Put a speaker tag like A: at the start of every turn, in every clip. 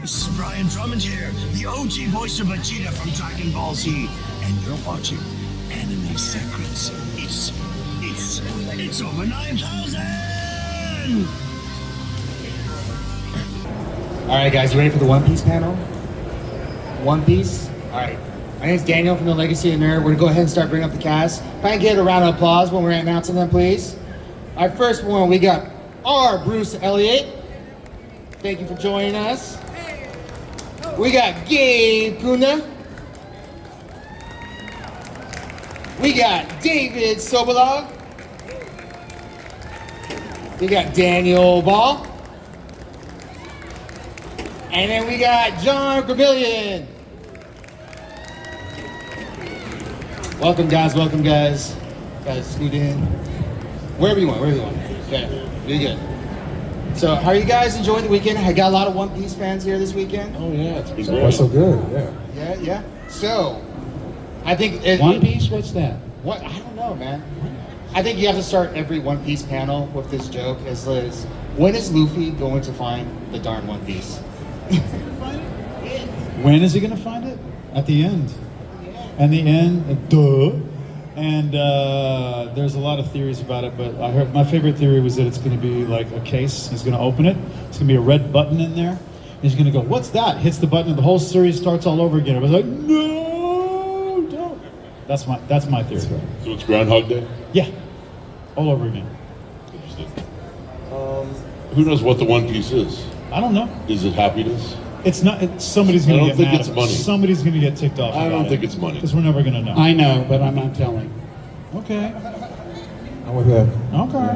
A: This is Brian Drummond here, the OG voice of Vegeta from Dragon Ball Z, and you're watching Anime Secrets. It's over 9,000!
B: Alright guys, you ready for the One Piece panel? One Piece? Alright. My name's Daniel from the Legacy of Nerd. We're gonna go ahead and start bringing up the cast. If I can get a round of applause when we're announcing them, please. Our first one, we got R. Bruce Elliott. Thank you for joining us. We got Gabe Kunda. We got David Sobolov. We got Daniel Baugh. And then we got John Gremillion. Welcome guys, welcome guys. Guys, scoot in. Wherever you want. Okay, really good. So, how are you guys enjoying the weekend? I got a lot of One Piece fans here this weekend.
C: Oh yeah, it's been
D: So
C: great.
D: far so good, yeah.
B: Yeah. So, I think
C: One Piece? What's that?
B: What? I don't know, man. I think you have to start every One Piece panel with this joke. Is when is Luffy going to find the darn One Piece?
E: When is he going to find it? At the end. And the end, duh. And there's a lot of theories about it, but I heard my favorite theory was that it's going to be like a case. He's going to open it. It's going to be a red button in there. He's going to go, "What's that?" Hits the button, and the whole series starts all over again. I was like, "No, don't." That's my theory.
C: So it's Groundhog Day?
E: Yeah, all over again.
C: Interesting. Who knows what the One Piece is?
E: I don't know.
C: Is it happiness?
E: It's not. Somebody's going to get
C: I don't think
E: mad.
C: it's money.
E: Somebody's going to get ticked off.
C: I don't think it's money.
E: Because we're never going to know.
F: I know, but I'm not telling.
E: Okay.
D: I'm with him.
E: Okay.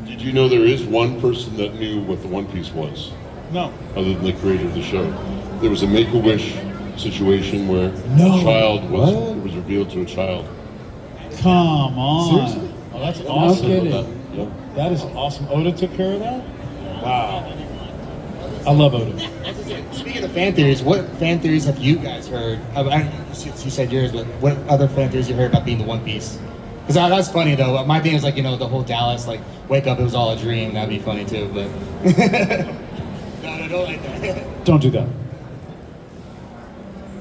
C: Did you know there is one person that knew what the One Piece was,
E: No.
C: other than the creator of the show? There was a Make-A-Wish situation where
E: No.
C: a child was
D: What?
C: it was revealed to a child.
E: Come on.
D: Seriously?
E: Oh, that's
F: No
E: awesome.
F: kidding.
C: Yeah.
E: That is awesome. Oda took care of that? Wow. I love Oda.
B: Speaking of fan theories, what fan theories have you guys heard? You said yours, but what other fan theories you heard about being the One Piece? Because that's funny though. My thing is like, the whole Dallas, like, wake up, it was all a dream. That'd be funny too, but. No, don't like that.
E: Don't do that.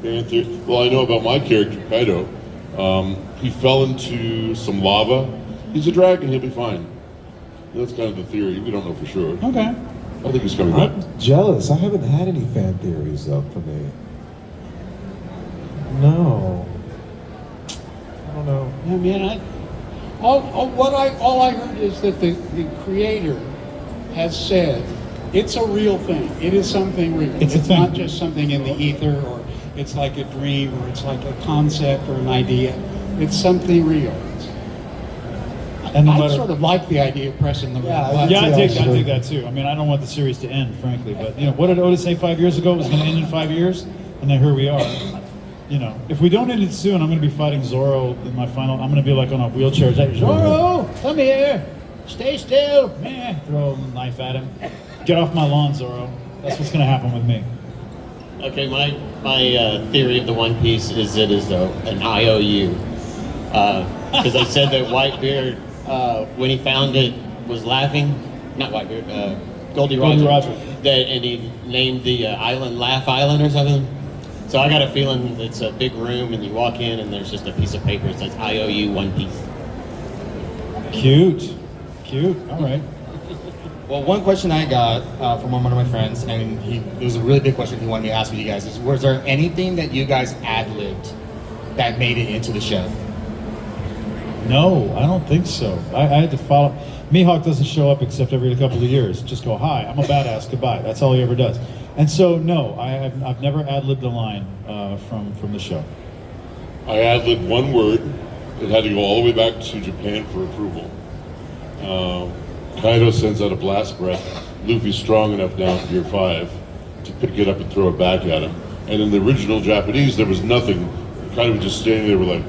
C: Fan theory. Well, I know about my character, Kaido. He fell into some lava. He's a dragon, he'll be fine. That's kind of the theory. We don't know for sure.
E: Okay.
C: I think he's coming back.
D: I'm jealous. I haven't had any fan theories up for me. No. I don't know.
F: I mean, all I heard is that the creator has said it's a real thing. It is something real.
E: It's a thing.
F: Not just something in the ether, or it's like a dream, or it's like a concept or an idea. It's something real.
E: And no
F: I
E: matter-
F: sort of like the idea of pressing the
D: Yeah,
F: button.
E: Yeah, I dig
D: Actually-
E: that too. I mean, I don't want the series to end, frankly, but what did Oda say 5 years ago? It was going to end in 5 years, and then here we are. If we don't end it soon, I'm going to be fighting Zoro in my final. I'm going to be like on a wheelchair. Zoro, come here, stay still. Meh. Throw a knife at him. Get off my lawn, Zoro. That's what's going to happen with me.
G: Okay, my theory of the One Piece is it is an IOU. Because they said that Whitebeard, when he found it, was laughing. Not Whitebeard, Goldie Roger. And he named the island Laugh Island or something. So I got a feeling it's a big room and you walk in and there's just a piece of paper that says IOU One Piece.
E: Cute. All right.
B: Well, one question I got from one of my friends, and it was a really big question he wanted me to ask with you guys, is was there anything that you guys ad-libbed that made it into the show?
E: No, I don't think so. I had to follow. Mihawk doesn't show up except every couple of years. Just go, "Hi, I'm a badass. Goodbye." That's all he ever does. And so, no, I've never ad-libbed a line from the show.
C: I ad-libbed one word. It had to go all the way back to Japan for approval. Kaido sends out a blast breath. Luffy's strong enough now in Gear 5 to pick it up and throw it back at him. And in the original Japanese, there was nothing. Kaido was just standing there with like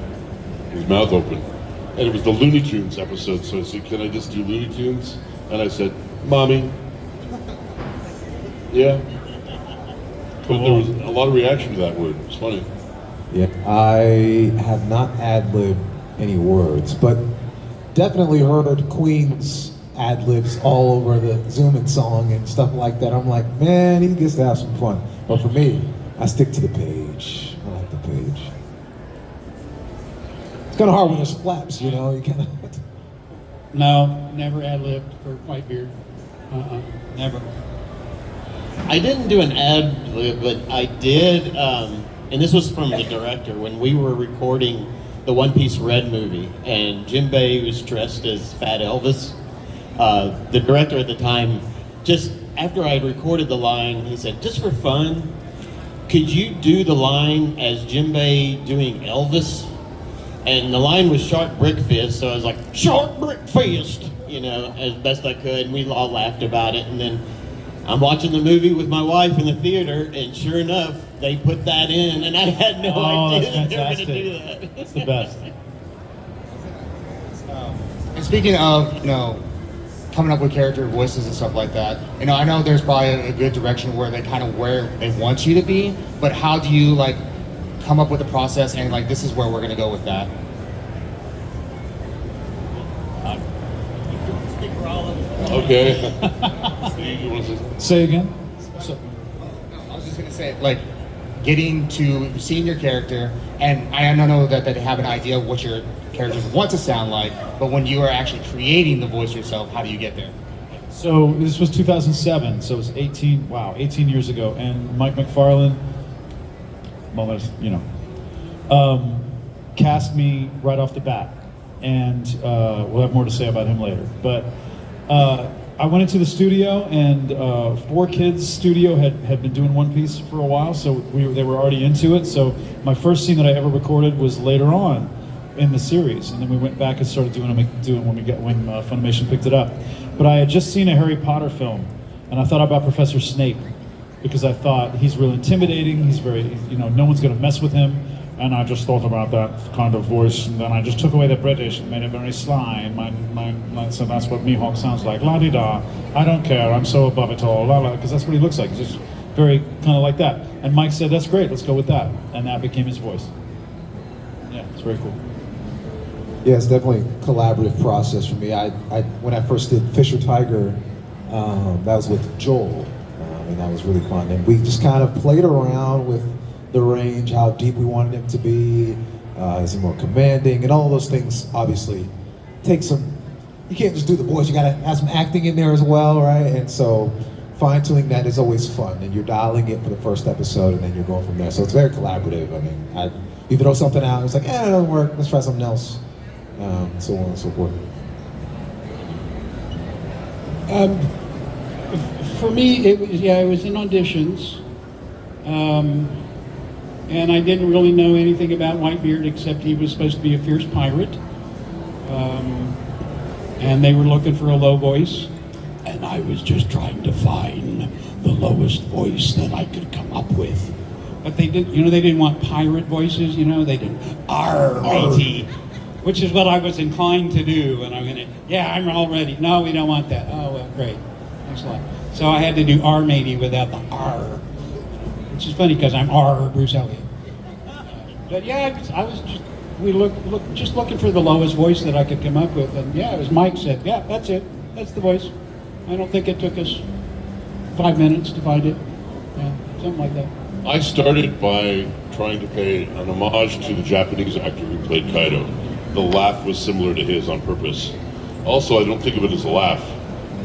C: his mouth open. And it was the Looney Tunes episode, so I said, "Can I just do Looney Tunes?" And I said, "Mommy." Yeah. But there was a lot of reaction to that word. It's funny.
D: Yeah, I have not ad-libbed any words, but definitely heard Queen's ad-libs all over the Zoomin' song and stuff like that. I'm like, man, he gets to have some fun. But for me, I stick to the page. I like the page. It's kind of hard when there's flaps, you know. You kind of.
F: No, never ad-libbed for Whitebeard. Never.
G: I didn't do an ad lib, but I did, and this was from the director, when we were recording the One Piece Red movie, and Jimbei was dressed as Fat Elvis. The director at the time, just after I had recorded the line, he said, just for fun, could you do the line as Jimbei doing Elvis? And the line was Shark Brick Fist, so I was like, Shark Brick Fist, you know, as best I could, and we all laughed about it. And then I'm watching the movie with my wife in the theater, and sure enough, they put that in, and I had no idea that they were going to do that.
E: It's the best.
B: And speaking of, you know, coming up with character voices and stuff like that, you know, I know there's probably a good direction where they kind of where they want you to be, but how do you like come up with a process and like this is where we're gonna go with that?
C: Okay.
E: Say again?
B: I was just gonna say, like, getting to seeing your character, and I don't know that they have an idea of what your characters want to sound like, but when you are actually creating the voice yourself, how do you get there?
E: So this was 2007, so it was 18 years ago, and Mike McFarlane, well, you know, cast me right off the bat, and we'll have more to say about him later. But I went into the studio, and 4Kids Studio had been doing One Piece for a while, so they were already into it. So my first scene that I ever recorded was later on in the series, and then we went back and started doing when Funimation picked it up. But I had just seen a Harry Potter film, and I thought about Professor Snape, because I thought he's real intimidating, he's very, you know, no one's gonna mess with him, and I just thought about that kind of voice, and then I just took away the British and made it very sly, and so that's what Mihawk sounds like, la-di-da, I don't care, I'm so above it all, la-la, because that's what he looks like, he's just very kind of like that. And Mike said, that's great, let's go with that, and that became his voice. Yeah, it's very cool.
D: Yeah, it's definitely a collaborative process for me. I when I first did Fisher Tiger, that was with Joel, and that was really fun. And we just kind of played around with the range, how deep we wanted him to be, is he more commanding, and all those things obviously take some, you can't just do the voice, you gotta have some acting in there as well, right? And so fine-tuning that is always fun, and you're dialing it for the first episode, and then you're going from there. So it's very collaborative. I mean, you throw something out, it's like, it doesn't work, let's try something else. So on and so forth.
F: For me, it was in auditions, and I didn't really know anything about Whitebeard except he was supposed to be a fierce pirate, and they were looking for a low voice, and I was just trying to find the lowest voice that I could come up with. But they didn't want pirate voices, you know, they didn't, arr, matey. Which is what I was inclined to do, and I'm all ready. No, we don't want that. Oh, well, great. Thanks a lot. So I had to do R matey without the R, which is funny because I'm R Bruce Elliott. But yeah, I was just looking for the lowest voice that I could come up with, and yeah, as Mike said, yeah, that's it. That's the voice. I don't think it took us 5 minutes to find it. Yeah, something like that.
C: I started by trying to pay an homage to the Japanese actor who played Kaido. The laugh was similar to his on purpose. Also, I don't think of it as a laugh.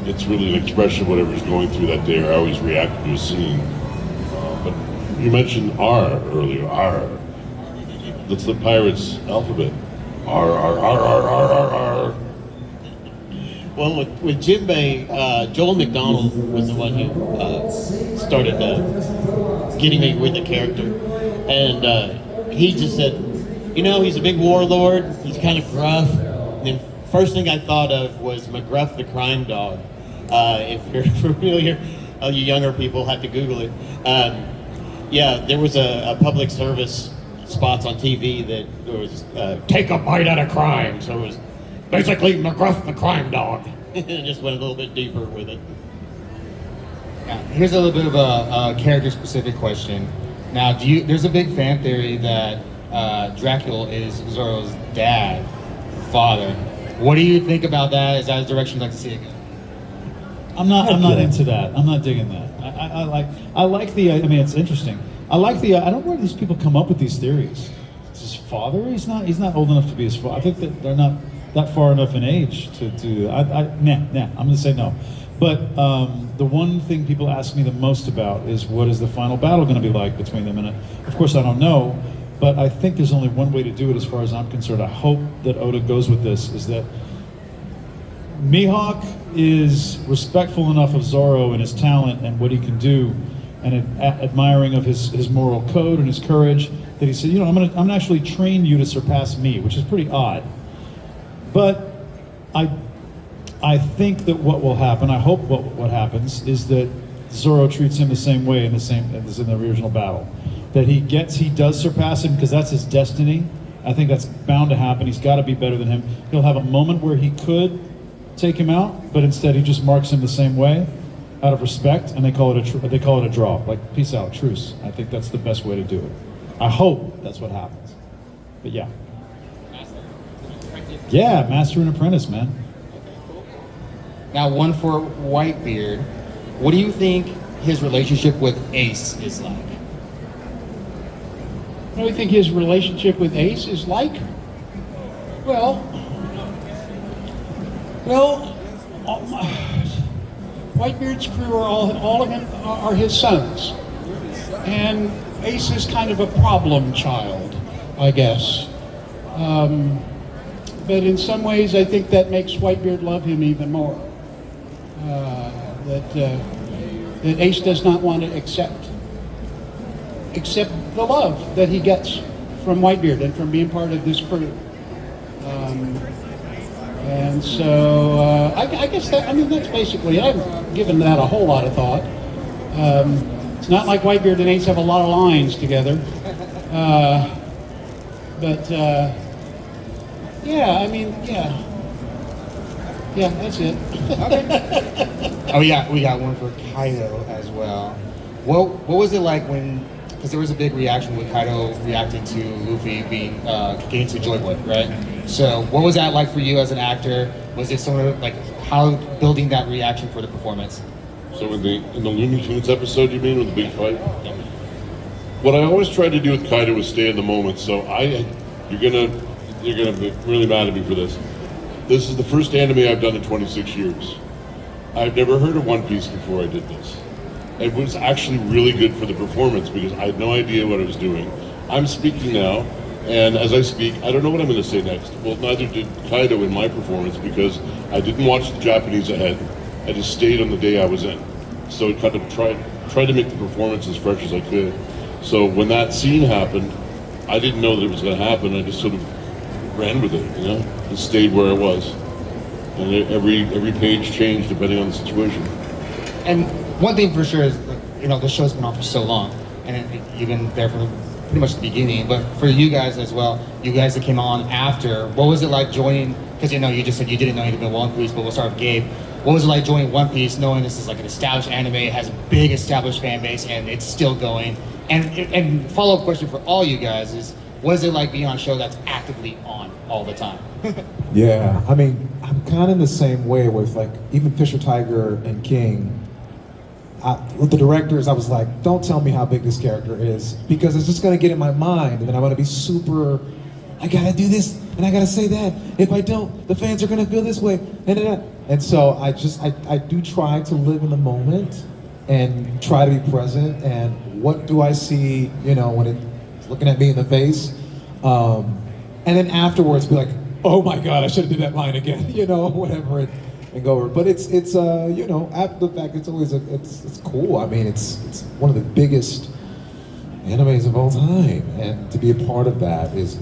C: It's really an expression of whatever's going through that day or how he's reacting to a scene. But you mentioned R earlier. R. That's the pirate's alphabet. R, R, R, R, R, R, R.
G: Well, with Jimbei, Joel McDonald was the one who started getting me with the character. And he just said, you know, he's a big warlord, he's kind of gruff. And then first thing I thought of was McGruff the crime dog. If you're familiar, all you younger people have to Google it. Yeah, there was a public service spots on TV that there was take a bite out of crime. So it was basically McGruff the crime dog. And it just went a little bit deeper with it.
B: Yeah, here's a little bit of a character-specific question. Now, there's a big fan theory that Dracule is Zoro's dad, father. What do you think about that? Is that a direction you'd like to see again?
E: I'm not into that. I'm not digging that. I like the. I mean, it's interesting. I like the. I don't know where these people come up with these theories. Is his father? He's not old enough to be his father. I think that they're not that far enough in age to. Nah. I'm gonna say no. But the one thing people ask me the most about is what is the final battle going to be like between them, and of course I don't know. But I think there's only one way to do it as far as I'm concerned. I hope that Oda goes with this, is that Mihawk is respectful enough of Zoro and his talent and what he can do, and admiring of his moral code and his courage, that he said, you know, I'm gonna actually train you to surpass me, which is pretty odd. But I think that what will happen, I hope what happens, is that Zoro treats him the same way as in the original battle. That he does surpass him because that's his destiny. I think that's bound to happen. He's got to be better than him. He'll have a moment where he could take him out, but instead he just marks him the same way, out of respect, and they call it a draw. Like, peace out, truce. I think that's the best way to do it. I hope that's what happens. But yeah. Yeah, master and apprentice, man.
B: Now, one for Whitebeard. What do you think his relationship with Ace is like?
F: What do you think his relationship with Ace is like? Well, Whitebeard's crew are all of them are his sons, and Ace is kind of a problem child, I guess. But in some ways, I think that makes Whitebeard love him even more. That Ace does not want to accept the love that he gets from Whitebeard and from being part of this crew. And so I guess that's basically it. I haven't given that a whole lot of thought. It's not like Whitebeard and Ace have a lot of lines together. Yeah, that's it.
B: Okay. Oh, yeah, we got one for Kaido as well. What was it like when, because there was a big reaction with Kaido reacting to Luffy being getting to Joy Boy, right? So what was that like for you as an actor? Was it sort of like how building that reaction for the performance?
C: So in the Looney Tunes episode, you mean, with the big fight? What I always tried to do with Kaido was stay in the moment. So you're gonna be really mad at me for this. This is the first anime I've done in 26 years. I've never heard of One Piece before I did this. It was actually really good for the performance because I had no idea what I was doing. I'm speaking now, and as I speak, I don't know what I'm going to say next. Well, neither did Kaido in my performance because I didn't watch the Japanese ahead. I just stayed on the day I was in. So I kind of tried to make the performance as fresh as I could. So when that scene happened, I didn't know that it was going to happen. I just sort of ran with it, you know, and stayed where I was. And every page changed depending on the situation.
B: And one thing for sure is, you know, the show's been on for so long, and you've been there from pretty much the beginning. But for you guys as well, you guys that came on after, what was it like joining? Because you know, you just said you didn't know anything about One Piece, but we'll start with Gabe. What was it like joining One Piece, knowing this is like an established anime, it has a big established fan base, and it's still going? And follow-up question for all you guys is, what is it like being on a show that's actively on all the time?
D: Yeah, I mean, I'm kind of in the same way with like even Fisher Tiger and King. With the directors, I was like, don't tell me how big this character is because it's just gonna get in my mind, and then I'm gonna be super. I gotta do this and I gotta say that. If I don't, the fans are gonna feel this way. And so I do try to live in the moment and try to be present. And what do I see? You know, when it's looking at me in the face, and then afterwards be like, oh my God, I should have did that line again. You know, whatever. And go over. But it's you know, after the fact, it's always it's cool. I mean, it's one of the biggest animes of all time, and to be a part of that is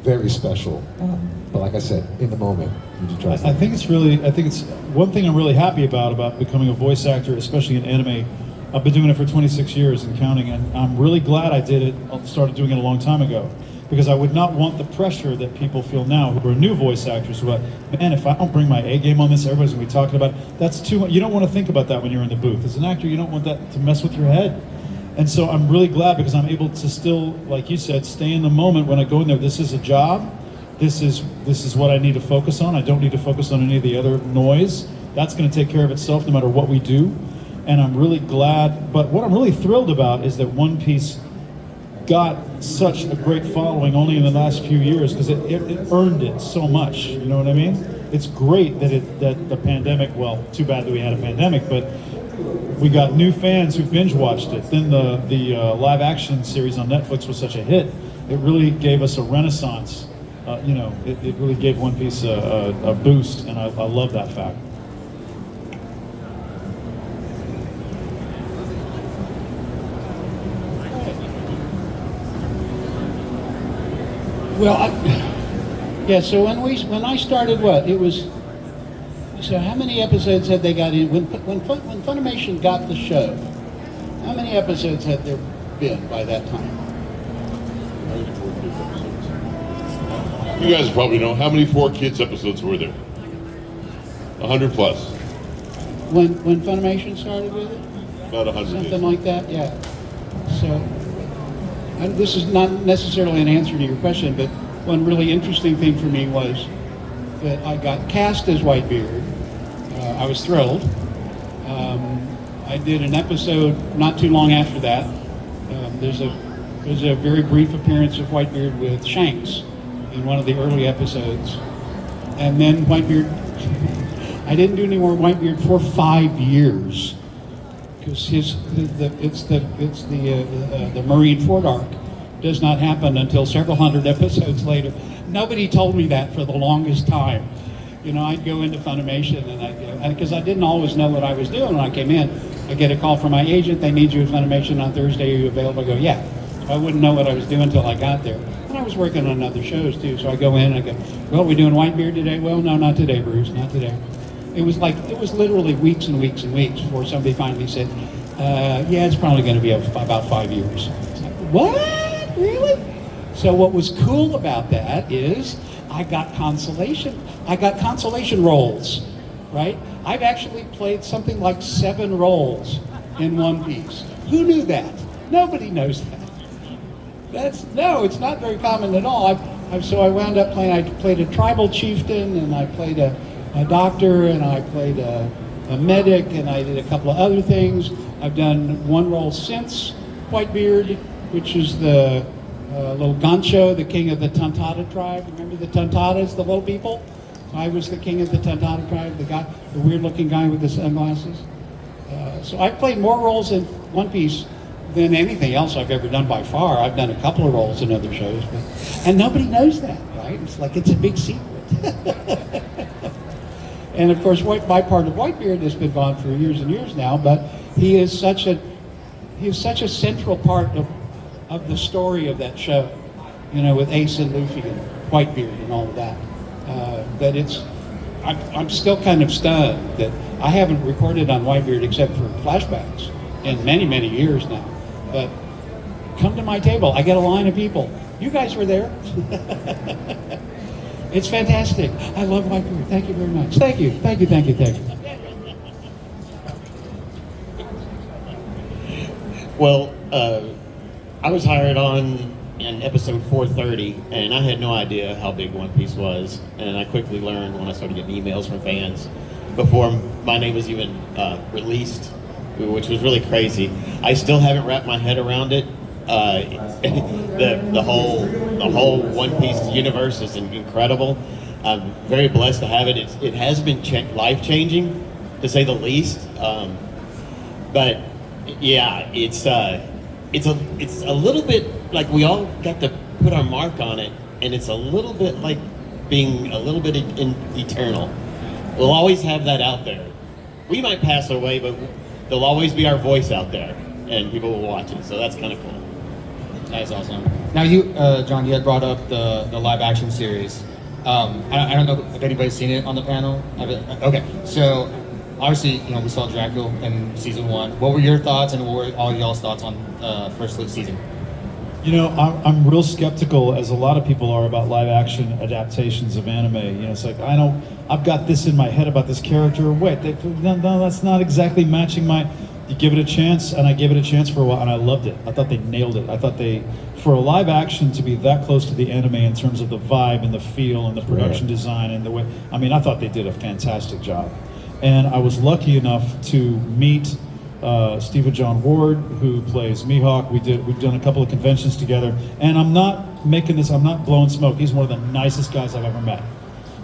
D: very special. But like I said, in the moment, you just try.
E: I think it's one thing I'm really happy about becoming a voice actor, especially in anime. I've been doing it for 26 years and counting, and I'm really glad I did it. I started doing it a long time ago. Because I would not want the pressure that people feel now who are new voice actors who are like, man, if I don't bring my A game on this, everybody's gonna be talking about it. That's too much. You don't want to think about that when you're in the booth. As an actor, you don't want that to mess with your head. And so I'm really glad because I'm able to still, like you said, stay in the moment when I go in there. This is a job. This is what I need to focus on. I don't need to focus on any of the other noise. That's going to take care of itself no matter what we do. And I'm really glad, but what I'm really thrilled about is that One Piece got such a great following only in the last few years because it earned it so much. You know what I mean? It's great that the pandemic, well, too bad that we had a pandemic, but we got new fans who binge watched it. Then the live action series on Netflix was such a hit. It really gave us a renaissance. It really gave One Piece a boost, and I love that fact.
F: Well, so when I started, so how many episodes had they got in? When Funimation got the show, how many episodes had there been by that time?
C: You guys probably know, how many 4Kids episodes were there? 100 plus.
F: When Funimation started with it?
C: About 100.
F: Something like that, yeah. So, and this is not necessarily an answer to your question, but one really interesting thing for me was that I got cast as Whitebeard. I was thrilled. I did an episode not too long after that. There's a very brief appearance of Whitebeard with Shanks in one of the early episodes, and then Whitebeard. I didn't do any more Whitebeard for 5 years because the Marine Fort arc does not happen until several hundred episodes later. Nobody told me that for the longest time. You know, I'd go into Funimation and because I didn't always know what I was doing when I came in. I get a call from my agent, they need you at Funimation on Thursday, are you available? I go, yeah. So I wouldn't know what I was doing until I got there. And I was working on other shows too, so I go in and I go, well, we doing Whitebeard today? Well, no, not today, Bruce, not today. It was literally weeks and weeks and weeks before somebody finally said, yeah, it's probably going to be about 5 years. It's like, what? Really? So what was cool about that is I got consolation roles, right? I've actually played something like 7 roles in One Piece. Who knew that? Nobody knows that. It's not very common at all. So I wound up playing, I played a tribal chieftain, and I played a doctor, and I played a medic, and I did a couple of other things. I've done one role since Whitebeard, which is the little Gancho, the king of the Tontada tribe. Remember the Tontadas, the little people? I was the king of the Tontada tribe, the weird-looking guy with the sunglasses. So I've played more roles in One Piece than anything else I've ever done by far. I've done a couple of roles in other shows, and nobody knows that, right? It's like it's a big secret. And of course, my part of Whitebeard has been gone for years and years now, but he is such a central part of the story of that show, you know, with Ace and Luffy and Whitebeard and all of that. I'm still kind of stunned that I haven't recorded on Whitebeard except for flashbacks in many, many years now. But come to my table, I get a line of people. You guys were there. It's fantastic. I love Whitebeard. Thank you very much. Thank you.
G: Well, I was hired on in episode 430, and I had no idea how big One Piece was. And I quickly learned when I started getting emails from fans before my name was even released, which was really crazy. I still haven't wrapped my head around it. The whole One Piece universe is incredible. I'm very blessed to have it. It has been life-changing, to say the least. But yeah, it's a little bit like we all got to put our mark on it, and it's a little bit like being a little bit eternal. We'll always have that out there. We might pass away, but there'll always be our voice out there, and people will watch it. So that's kind of cool.
B: That is awesome. Now you, John, you had brought up the live action series. I don't know if anybody's seen it on the panel. Okay, so obviously, you know, we saw Dracule in season 1. What were your thoughts, and what were all y'all's thoughts on first season?
E: You know, I'm real skeptical, as a lot of people are, about live action adaptations of anime. You know, it's like, I've got this in my head about this character. Wait, no, that's not exactly matching my. You give it a chance, and I gave it a chance for a while, and I loved it. I thought they nailed it. I thought for a live action to be that close to the anime in terms of the vibe and the feel and the production design and the way, I thought they did a fantastic job. And I was lucky enough to meet Stephen John Ward, who plays Mihawk. We've done a couple of conventions together, and I'm not blowing smoke. He's one of the nicest guys I've ever met.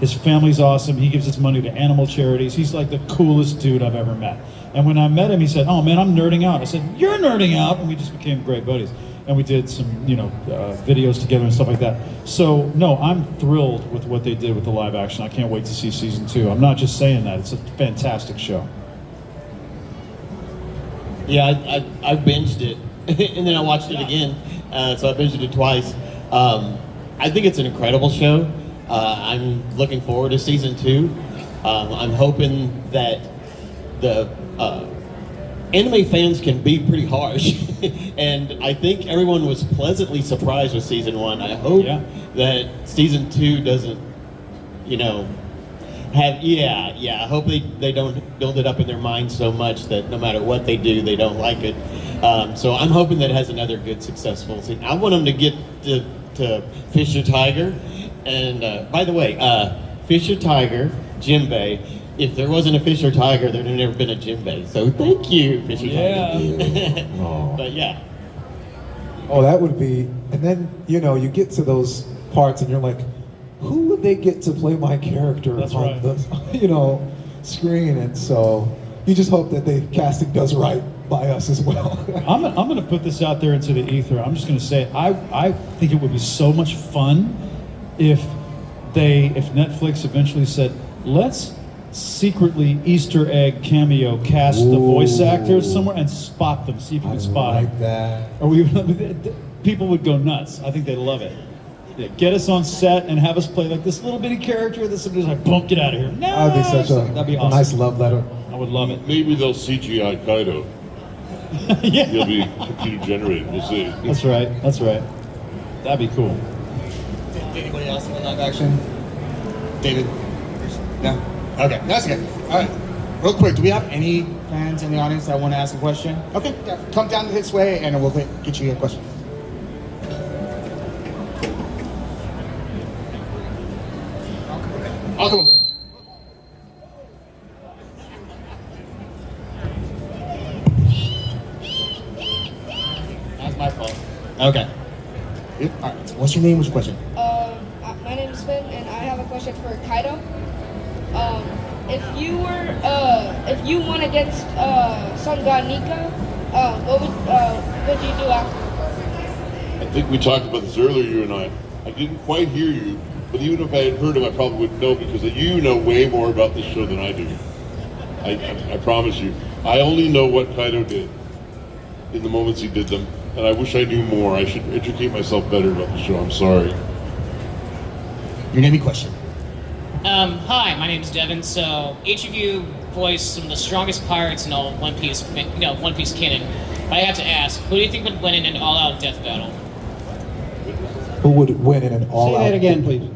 E: His family's awesome. He gives his money to animal charities. He's like the coolest dude I've ever met. And when I met him, he said, "Oh man, I'm nerding out." I said, "You're nerding out," and we just became great buddies. And we did some, videos together and stuff like that. So no, I'm thrilled with what they did with the live action. I can't wait to see season 2. I'm not just saying that; it's a fantastic show.
G: Yeah, I binged it, and then I watched it again. So I binged it twice. I think it's an incredible show. I'm looking forward to season 2. I'm hoping that the anime fans can be pretty harsh, and I think everyone was pleasantly surprised with season 1. I hope that season 2 doesn't, I hope they don't build it up in their mind so much that no matter what they do, they don't like it. So I'm hoping that it has another good, successful season. I want them to get to Fisher Tiger. And by the way, Fisher Tiger, Jimbei. If there wasn't a Fisher Tiger, there'd have never been a Jimbei. So thank you, Fisher Tiger. But yeah.
D: Oh, that would be, and then, you get to those parts and you're like, who would they get to play my character on the, screen? And so you just hope that the casting does right by us as well.
E: I'm going to put this out there into the ether. I'm just going to say, I think it would be so much fun if Netflix eventually said, let's secretly Easter egg cameo cast the voice actors somewhere and spot them, see if you can spot them.
D: That.
E: Or people would go nuts. I think they'd love it. Yeah, get us on set and have us play like this little bitty character that somebody's like, boom, get out of here. No! That'd be awesome.
D: Nice love letter.
E: I would love it.
C: Maybe they'll CGI Kaido.
E: Yeah.
C: He'll be computer generated. We'll see.
E: That's right. That'd be cool.
B: Anybody else in the live action? David? No? Okay, that's good. All right. Real quick, do we have any fans in the audience that want to ask a question? Okay, yeah, come down this way and we'll get you a question. I'll come over. That's my fault. Okay. All right, so what's your name? What's your question?
H: My name is Finn, and I have a question for Kaido. If you won against Sun God Nika, what would you do after?
C: I think we talked about this earlier, you and I. I didn't quite hear you, but even if I had heard him, I probably wouldn't know because you know way more about this show than I do. I promise you. I only know what Kaido did in the moments he did them, and I wish I knew more. I should educate myself better about the show. I'm sorry.
B: Your name and question.
I: Hi, my name is Devin. So each of you voiced some of the strongest pirates in all One Piece, One Piece canon. But I have to ask, who do you think would win in an all-out death battle?
D: Who would win in an all-out?
J: Say that again, please.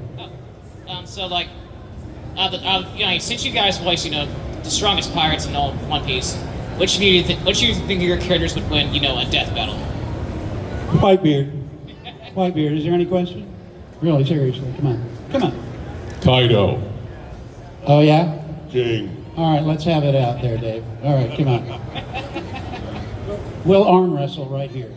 I: Since you guys voiced, the strongest pirates in all One Piece, which of you think your characters would win, a death battle?
J: Whitebeard. Whitebeard, is there any question? Really, seriously, come on.
C: Kaido.
J: Oh, yeah?
C: King.
J: All right, let's have it out there, Dave. All right, come on. We'll arm wrestle right here.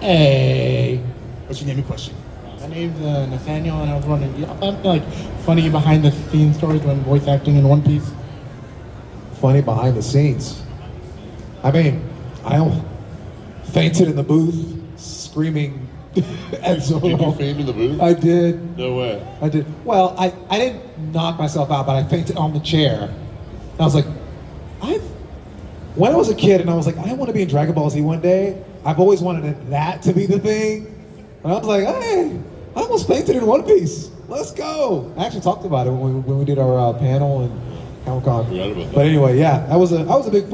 J: Hey.
B: What's your name and question?
K: My name's Nathaniel, and I was wondering, funny behind the scenes stories when voice acting in One Piece?
D: Funny behind the scenes. I mean, I fainted in the booth, screaming at Sobolov.
C: Did you faint in the booth?
D: I did.
C: No way.
D: I did. Well, I didn't knock myself out, but I fainted on the chair. And I was like, when I was a kid and I was like, I want to be in Dragon Ball Z one day, I've always wanted that to be the thing. And I was like, hey, I almost fainted in One Piece. Let's go. I actually talked about it when we did our panel and Comic-Con.
C: Forgot about that.
D: But anyway, yeah, that was a big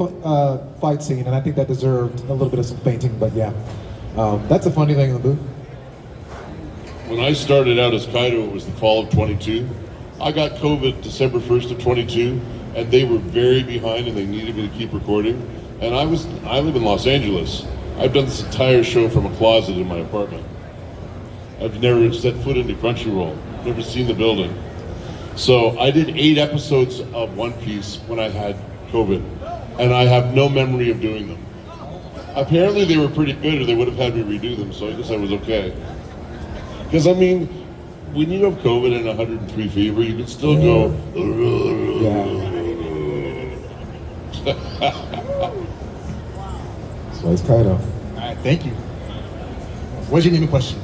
D: fight scene, and I think that deserved a little bit of some fainting. But yeah, that's a funny thing in the booth.
C: When I started out as Kaido, it was the fall of 22. I got COVID December 1st of 22, and they were very behind, and they needed me to keep recording. And I live in Los Angeles. I've done this entire show from a closet in my apartment. I've never set foot into Crunchyroll, never seen the building. So I did 8 episodes of One Piece when I had COVID, and I have no memory of doing them. Apparently they were pretty good, or they would have had me redo them, so I guess I was okay. Because I mean, when you have COVID and 103 fever, you can still go.
D: So it's Kaido.
K: All right, thank you. What's your name and question?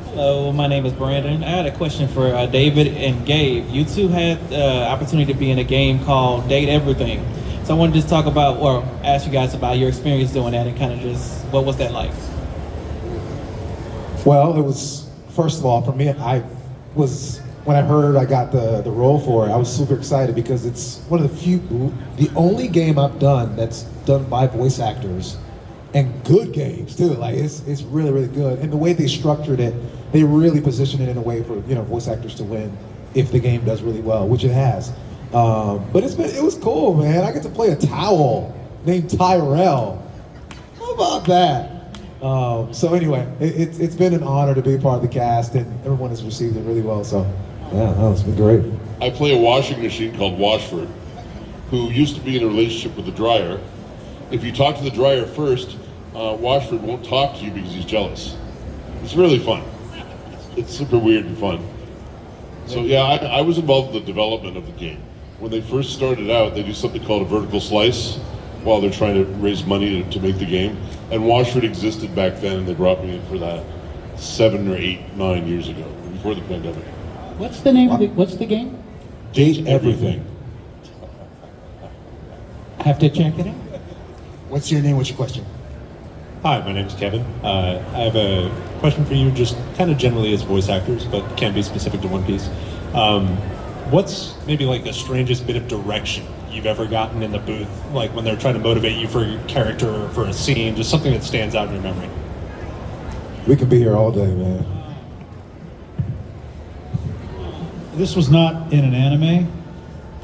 L: Hello, my name is Brandon. I had a question for David and Gabe. You two had the opportunity to be in a game called Date Everything. So I wanted to just talk about, or ask you guys about your experience doing that and kind of just, what was that like?
D: Well, it was, first of all, for me, when I heard I got the role for it, I was super excited because it's one of the only game I've done that's done by voice actors, and good games too. Like it's really, really good. And the way they structured it, they really positioned it in a way for, voice actors to win if the game does really well, which it has. But it was cool, man. I get to play a towel named Tyrell. How about that? So anyway, it's been an honor to be a part of the cast, and everyone has received it really well. So yeah, no, it's been great.
C: I play a washing machine called Washford, who used to be in a relationship with the dryer. If you talk to the dryer first, Washford won't talk to you because he's jealous. It's really fun. It's super weird and fun. So yeah, I was involved in the development of the game. When they first started out, they do something called a vertical slice while they're trying to raise money to make the game. And Washford existed back then, and they brought me in for that 7 or 8, 9 years ago, before the pandemic.
J: What's the name of it? What's the game?
C: Date Everything.
J: I have to check it out.
K: What's your name? What's your question?
M: Hi, my name's Kevin. I have a question for you, just kind of generally as voice actors, but can't be specific to One Piece. What's maybe like the strangest bit of direction you've ever gotten in the booth, like when they're trying to motivate you for your character or for a scene, just something that stands out in your memory?
D: We could be here all day, man.
E: This was not in an anime.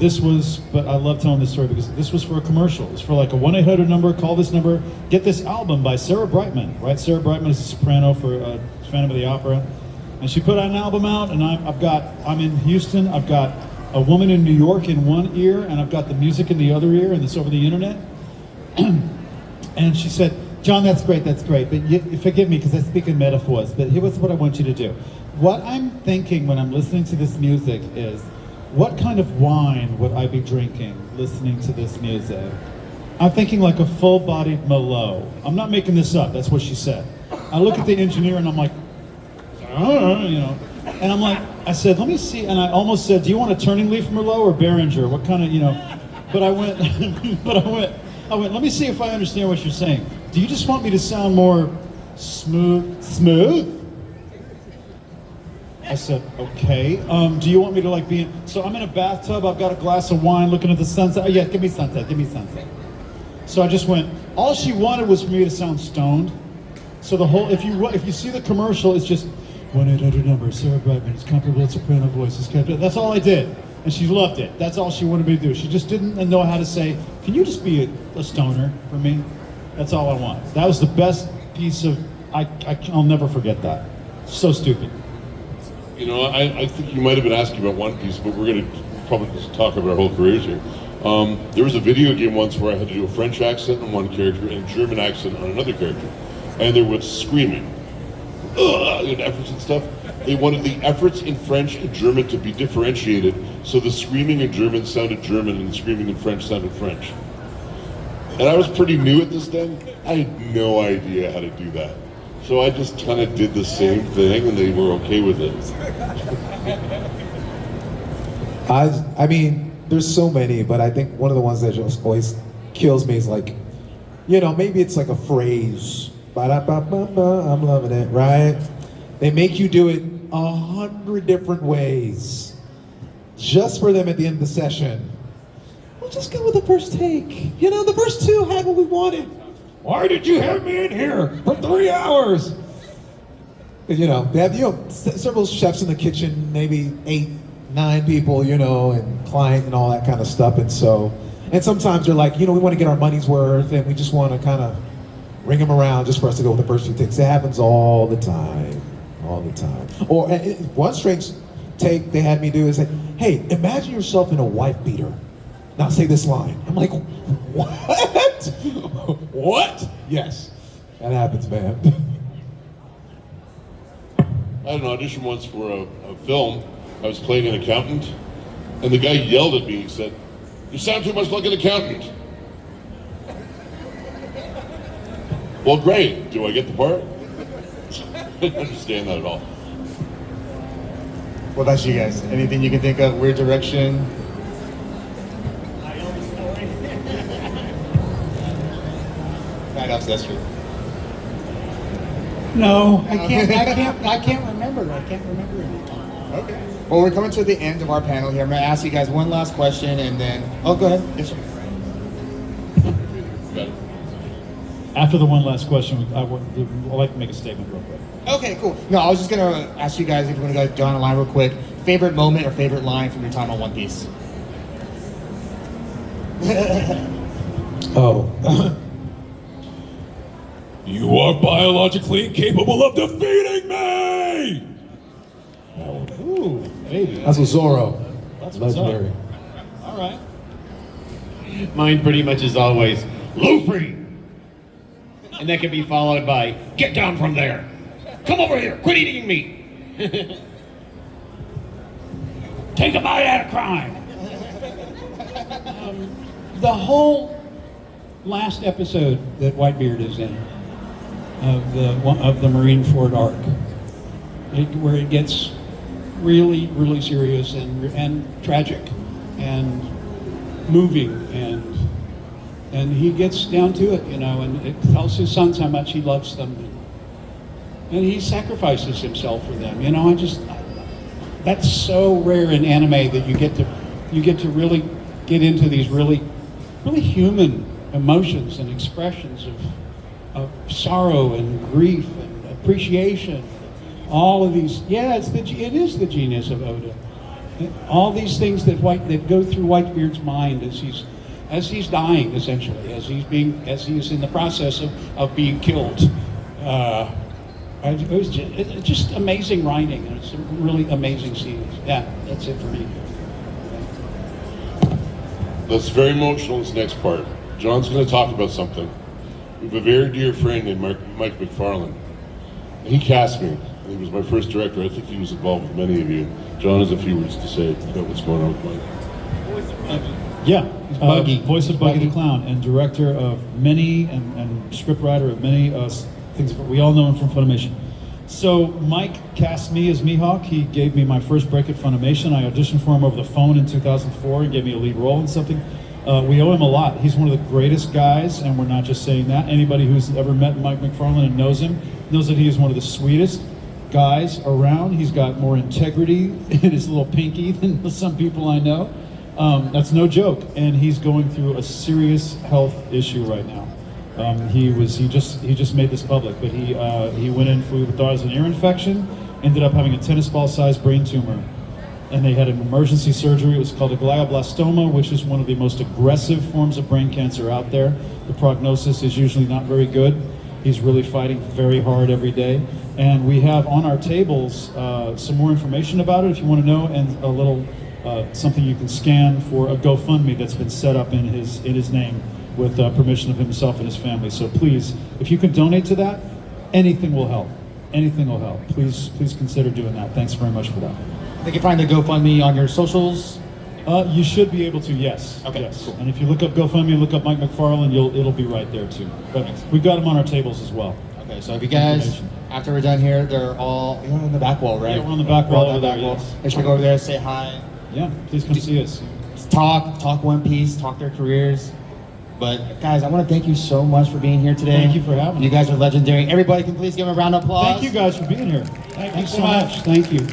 E: But I love telling this story because this was for a commercial. It was for like a 1-800 number, call this number, get this album by Sarah Brightman, right? Sarah Brightman is a soprano for Phantom of the Opera. And she put an album out, and I'm in Houston, I've got a woman in New York in one ear, and I've got the music in the other ear, and it's over the internet. And she said, John, that's great, but forgive me because I speak in metaphors, but here's what I want you to do. What I'm thinking when I'm listening to this music is, what kind of wine would I be drinking listening to this music? I'm thinking like a full-bodied Merlot. I'm not making this up, that's what she said. I look at the engineer and I'm like, and I'm like, I said, let me see, and I almost said, do you want a turning leaf Merlot or Behringer? What kind of, but I went, let me see if I understand what you're saying. Do you just want me to sound more smooth? I said, okay. Do you want me to so I'm in a bathtub, I've got a glass of wine looking at the sunset. Oh yeah, give me sunset. So I just went, all she wanted was for me to sound stoned. So the whole, if you see the commercial, it's just 1-800 number, Sarah Brightman, it's comparable soprano voice. That's all I did. And she loved it. That's all she wanted me to do. She just didn't know how to say, can you just be a stoner for me? That's all I want. That was the best piece of, I'll never forget that. So stupid.
C: I think you might have been asking about One Piece, but we're going to probably just talk about our whole careers here. There was a video game once where I had to do a French accent on one character and a German accent on another character. And there was screaming. And efforts and stuff. They wanted the efforts in French and German to be differentiated, so the screaming in German sounded German and the screaming in French sounded French. And I was pretty new at this thing. I had no idea how to do that. So I just kind of did the same thing, and they were okay with it.
D: I mean, there's so many, but I think one of the ones that just always kills me is like, maybe it's like a phrase. Ba-da-ba-ba-ba, I'm loving it, right? They make you do it 100 different ways just for them at the end of the session. We'll just go with the first take. The first two had what we wanted. Why did you have me in here for 3 hours? They have, several chefs in the kitchen, maybe 8, 9 people, and client and all that kind of stuff. And sometimes they're like, we want to get our money's worth, and we just want to kind of ring them around just for us to go with the first few takes. It happens all the time. Or one strange take they had me do is say, hey, imagine yourself in a wife beater. Now say this line. I'm like, what? What? Yes, that happens, man.
C: I had an audition once for a film. I was playing an accountant, and the guy yelled at me. He said, "You sound too much like an accountant." Well, great. Do I get the part? I didn't understand that at all.
B: What about you guys? Anything you can think of? Weird direction? That's true.
F: No, I can't remember. I can't remember anything.
B: Okay. Well, we're coming to the end of our panel here. I'm going to ask you guys one last question, and then go ahead. Yes, sir.
E: After the one last question, I'd like to make a statement real quick.
B: Okay, cool. No, I was just going to ask you guys if you want to go down the line real quick. Favorite moment or favorite line from your time on One Piece?
D: Oh.
F: You are biologically incapable of defeating me!
E: Ooh, baby.
D: That's a Zoro.
E: That's what's
D: legendary.
E: up. All right.
G: Mine pretty much is always Luffy, and that can be followed by "Get down from there! Come over here! Quit eating meat!"
F: Take a bite out of crime. The whole last episode that Whitebeard is in of the Marineford arc, where it gets really, really serious and tragic and moving, and he gets down to it, and it tells his sons how much he loves them, and he sacrifices himself for them. That's so rare in anime that you get to really get into these really, really human emotions and expressions of sorrow and grief and appreciation. All of these, it is the genius of Oda. All these things that go through Whitebeard's mind as he's dying, essentially, as he's in the process of being killed. It was just amazing writing, and it's really amazing scenes. Yeah, that's it for me.
C: That's very emotional, this next part. John's going to talk about something. We have a very dear friend named Mike McFarlane. He cast me. He was my first director. I think he was involved with many of you. John has a few words to say about what's going on with Mike.
E: Yeah, voice of Buggy the Clown, and director of many, and scriptwriter of many things. We all know him from Funimation. So Mike cast me as Mihawk. He gave me my first break at Funimation. I auditioned for him over the phone in 2004 and gave me a lead role in something. We owe him a lot. He's one of the greatest guys, and we're not just saying that. Anybody who's ever met Mike McFarlane and knows him knows that he is one of the sweetest guys around. He's got more integrity in his little pinky than some people I know. That's no joke, and he's going through a serious health issue right now. He just made this public, but he went in for thought it was an ear infection, ended up having a tennis ball sized brain tumor, and they had an emergency surgery. It was called a glioblastoma, which is one of the most aggressive forms of brain cancer out there. The prognosis is usually not very good. He's really fighting very hard every day, and we have on our tables some more information about it if you want to know, and a little something you can scan for a GoFundMe that's been set up in his name with permission of himself and his family. So please, if you can donate to that, anything will help. Anything will help. Please consider doing that. Thanks very much for that.
B: They can find the GoFundMe on your socials.
E: You should be able to, yes.
B: Okay,
E: yes.
B: cool.
E: And if you look up GoFundMe, look up Mike McFarlane, it'll be right there too. But we've got them on our tables as well.
B: Okay, so if you guys, after we're done here, they're all you're on the back wall, right?
E: Yeah, we're on the back wall over there.
B: Yes. They should go over there, say hi.
E: Yeah, please come see us.
B: Talk One Piece, talk their careers. But guys, I want to thank you so much for being here today.
E: Thank you for having me.
B: You guys are legendary. Everybody can please give them a round of applause.
E: Thank you guys for being here.
F: Thank you so much. Thank you.